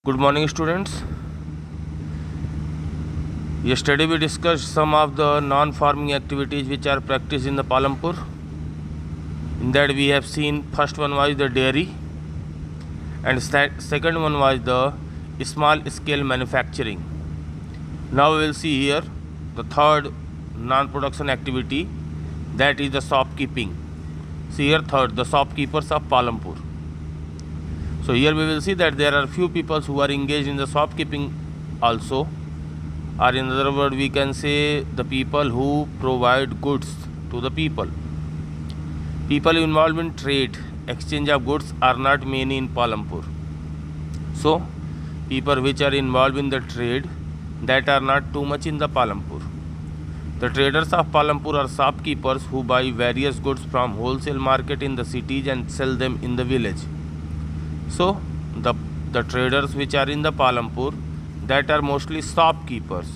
Good morning, students. Yesterday we discussed some of the non-farming activities which are practiced in the Palampur. In that we have seen first one was the dairy and second one was the small scale manufacturing. Now we will see here the third non-production activity, that is the shopkeeping. See here third, the shopkeepers of Palampur. So here we will see that there are few people who are engaged in the shopkeeping also, or in other words we can say the people who provide goods to the people. People involved in trade, exchange of goods are not many in Palampur. So people which are involved in the trade, that are not too much in the Palampur. The traders of Palampur are shopkeepers who buy various goods from wholesale market in the cities and sell them in the village. So the traders which are in the Palampur, that are mostly shopkeepers,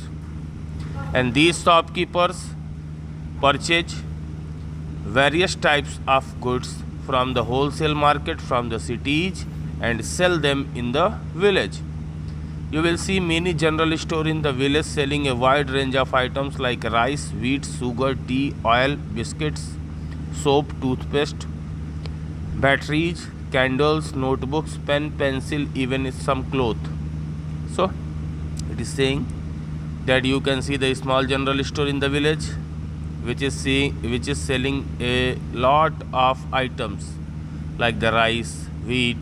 and these shopkeepers purchase various types of goods from the wholesale market from the cities and sell them in the village. You will see many general store in the village selling a wide range of items like rice, wheat, sugar, tea, oil, biscuits, soap, toothpaste, batteries, candles, notebooks, pen, pencil, even some cloth. So it is saying that you can see the small general store in the village which is selling a lot of items like the rice, wheat,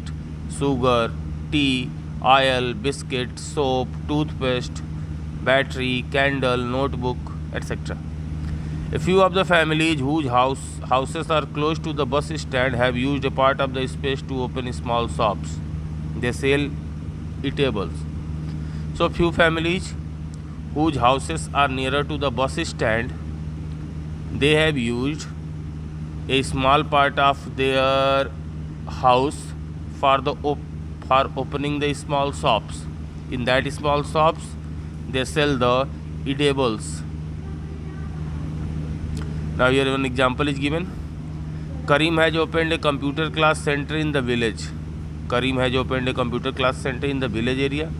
sugar, tea, oil, biscuit, soap, toothpaste, battery, candle, notebook, etc. A few of the families whose houses are close to the bus stand have used a part of the space to open small shops. They sell eatables. So few families whose houses are nearer to the bus stand, they have used a small part of their house for opening the small shops. In that small shops, they sell the eatables. Now here one example is given. Karim has opened a computer class center in the village. Karim has opened a computer class center in the village area.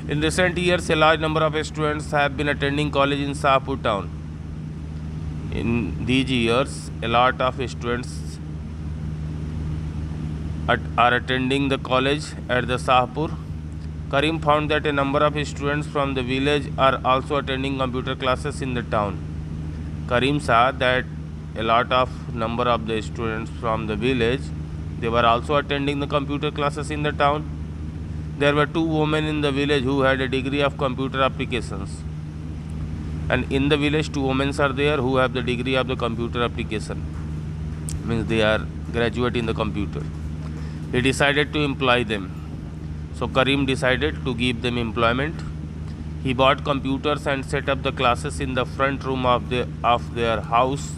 In recent years, a large number of students have been attending college in Shahpur town. In these years, a lot of students are attending the college at the Shahpur. Karim found that a number of students from the village are also attending computer classes in the town. Karim saw that a lot of number of the students from the village, they were also attending the computer classes in the town. There were two women in the village who had a degree of computer applications. And in the village, two women are there who have the degree of the computer application. Means they are graduate in the computer. He decided to employ them. So Karim decided to give them employment. He bought computers and set up the classes in the front room of their house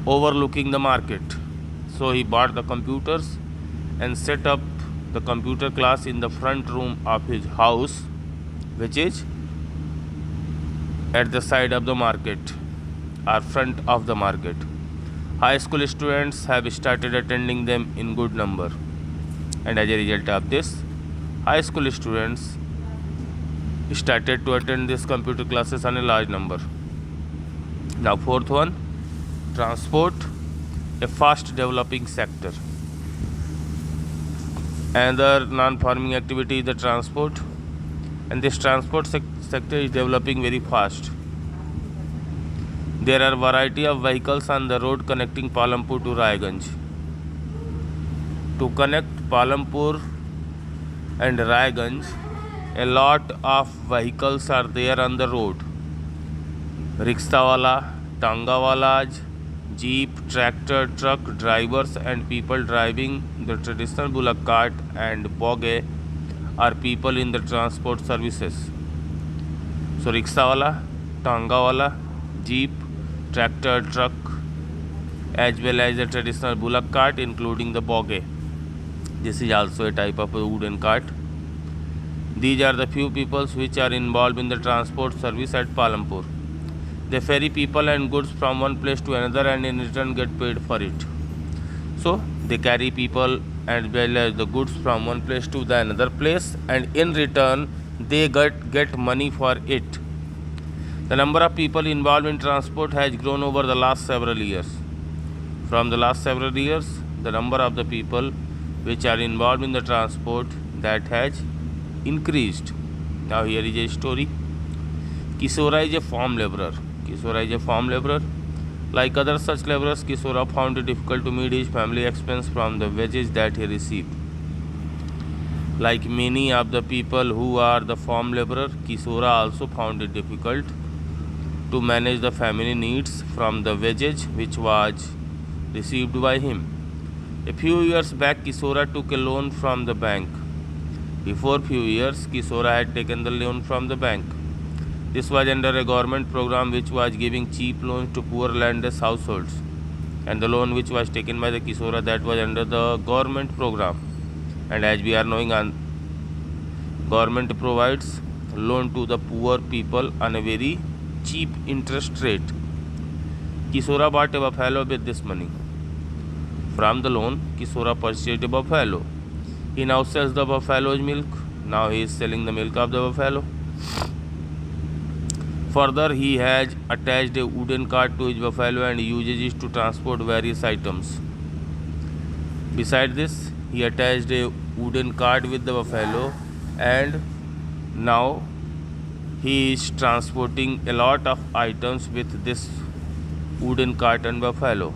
overlooking the market. So he bought the computers and set up the computer class in the front room of his house, which is at the side of the market or front of the market. High school students have started attending them in good number, and as a result of this, high school students started to attend these computer classes on a large number. Now fourth one, transport, a fast developing sector. Another non-farming activity is the transport, and this transport sector is developing very fast. There are variety of vehicles on the road connecting Palampur to Raiganj. To connect Palampur and Raiganj, a lot of vehicles are there on the road. Rickshawala, Tangawalas, jeep, tractor, truck drivers and people driving the traditional bullock cart and bogie are people in the transport services. So Rickshawala, Tangawala, jeep, tractor, truck, as well as the traditional bullock cart including the bogie. This is also a type of a wooden cart. These are the few people which are involved in the transport service at Palampur. They ferry people and goods from one place to another and in return get paid for it. So they carry people and well as the goods from one place to the another place, and in return they get money for it. The number of people involved in transport has grown over the last several years. From the last several years, the number of the people which are involved in the transport that has increased. Now here is a story. Kisora is a farm laborer. Kisora is a farm laborer. Like other such laborers, Kisora found it difficult to meet his family expense from the wages that he received. Like many of the people who are the farm laborer, Kisora also found it difficult to manage the family needs from the wages which was received by him. A few years back, Kisora took a loan from the bank. Before few years, Kisora had taken the loan from the bank. This was under a government program which was giving cheap loans to poor landless households. And the loan which was taken by the Kisora, that was under the government program. And as we are knowing, government provides loan to the poor people on a very cheap interest rate. Kisora bought a buffalo with this money. From the loan, Kisora purchased a buffalo. He now sells the buffalo's milk. Now he is selling the milk of the buffalo. Further, he has attached a wooden cart to his buffalo and uses it to transport various items. Besides this, he attached a wooden cart with the buffalo, and now he is transporting a lot of items with this wooden cart and buffalo.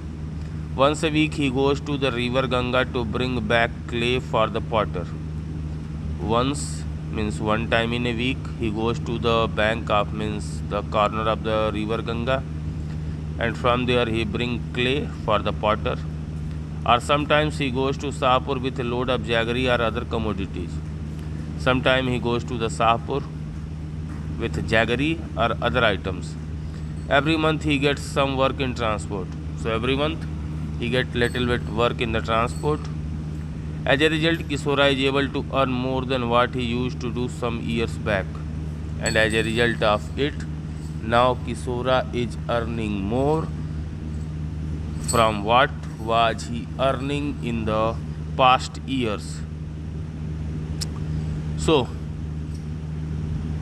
Once a week he goes to the river Ganga to bring back clay for the potter. Once means one time in a week he goes to the bank of means the corner of the river Ganga, and from there he bring clay for the potter. Or sometimes he goes to Sahapur with a load of jaggery or other commodities. Sometimes he goes to the Sahapur with jaggery or other items. Every month he gets some work in transport. So every month he gets little bit work in the transport. As a result, Kisora is able to earn more than what he used to do some years back. And as a result of it, now Kisora is earning more from what was he earning in the past years. So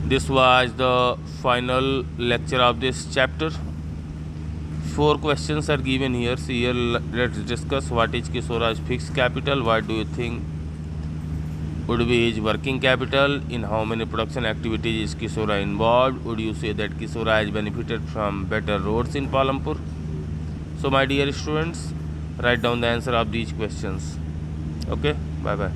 this was the final lecture of this chapter. 4 questions are given here. So here let's discuss what is Kisora's fixed capital, what do you think would be his working capital, in how many production activities is Kisora involved, would you say that Kisora has benefited from better roads in Palampur. So my dear students, write down the answer of these questions. Okay, bye bye.